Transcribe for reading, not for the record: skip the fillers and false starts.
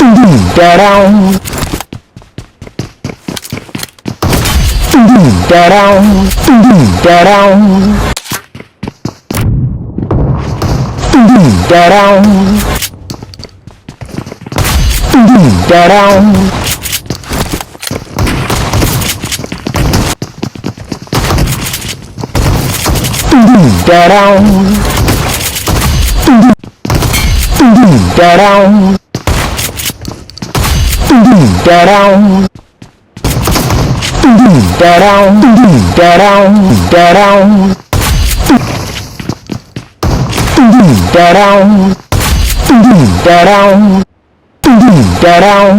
tanaonn, tanaonn, tanaonn, tanaonn, tanaonn. Tanaonn, tanaonn, tanaonn, tanaonn, tanaonn, tanaonn, tanaonn, tanaonn, tanaonn, tanaonn.